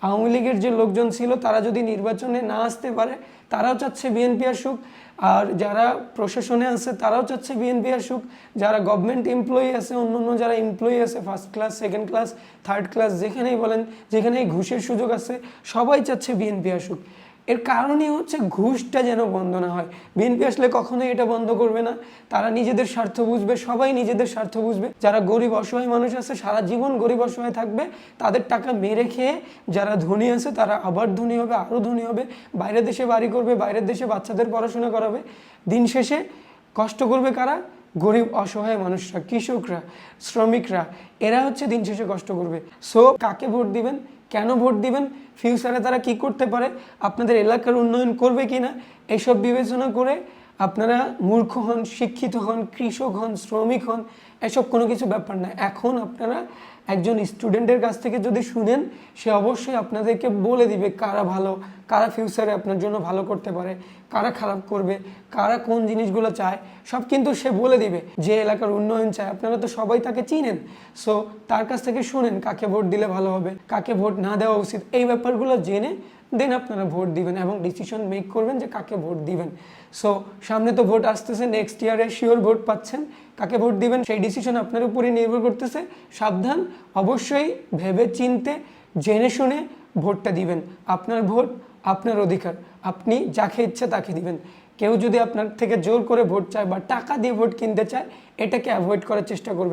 আওয়ামী লীগের যে লোকজন ছিল তারা যদি নির্বাচনে না আসতে পারে তারাও চাচ্ছে বিএনপি আসুক, আর যারা প্রশাসনে আছে তারাও চাচ্ছে বিএনপি আসুক, যারা গভর্নমেন্ট এমপ্লয়ি আছে, অন্য অন্য যারা এমপ্লয়ি আছে, first class, second class, third class, যেখানেই বলেন, যেখানেই ঘুষের সুযোগ আছে, সবাই চাচ্ছে বিএনপি আসুক। এর কারণই হচ্ছে ঘুষটা যেন বন্ধ না হয়। বিএনপি আসলে কখনোই এটা বন্ধ করবে না। তারা নিজেদের স্বার্থ বুঝবে, সবাই নিজেদের স্বার্থ বুঝবে। যারা গরিব অসহায় মানুষ আছে সারা জীবন গরিব অসহায় থাকবে, তাদের টাকা মেরে খেয়ে যারা ধনী আছে তারা আবার ধনী হবে, আরও ধনী হবে, বাইরের দেশে বাড়ি করবে, বাইরের দেশে বাচ্চাদের পড়াশোনা করাবে। দিন শেষে কষ্ট করবে কারা? গরিব অসহায় মানুষরা, কৃষকরা, শ্রমিকরা, এরা হচ্ছে দিন শেষে কষ্ট করবে। সো কাকে ভোট দিবেন, কেন ভোট দিবেন, ফিউচারে তারা কি করতে পারে, আপনাদের এলাকার উন্নয়ন করবে কি না, এইসব বিবেচনা করে আপনারা মূর্খ হন, শিক্ষিত হন, কৃষক হন, শ্রমিক হন, এসব কোনো কিছু ব্যাপার না। এখন আপনারা একজন স্টুডেন্টের কাছ থেকে যদি শুনেন, সে অবশ্যই আপনাদেরকে বলে দিবে কারা ভালো, কারা ফিউচারে আপনার জন্য ভালো করতে পারে, কারা খারাপ করবে, কারা কোন জিনিসগুলো চায়, সব কিন্তু সে বলে দিবে। যে এলাকার উন্নয়ন চায়, আপনারা তো সবাই তাকে চিনেন। সো তার কাছ থেকে শুনেন কাকে ভোট দিলে ভালো হবে, কাকে ভোট না দেওয়া উচিত, এই ব্যাপারগুলো জেনে দেন আপনারা ভোট দিবেন এবং ডিসিশন মেক করবেন যে কাকে ভোট দিবেন। সো সামনে তো ভোট আসতেছে, নেক্সট ইয়ারে শিওর ভোট পাচ্ছেন, কাকে ভোট দিবেন সেই ডিসিশন আপনার উপরই নির্ভর করতেছে। সাবধান, অবশ্যই ভেবে চিনতে জেনে শুনে ভোটটা দিবেন। আপনার ভোট আপনার অধিকার, আপনি যাকে ইচ্ছে তাকে দিবেন। কেউ যদি আপনার থেকে জোর করে ভোট চায় বা টাকা দিয়ে ভোট কিনতে চায়, এটাকে অ্যাভয়েড করার চেষ্টা করবেন।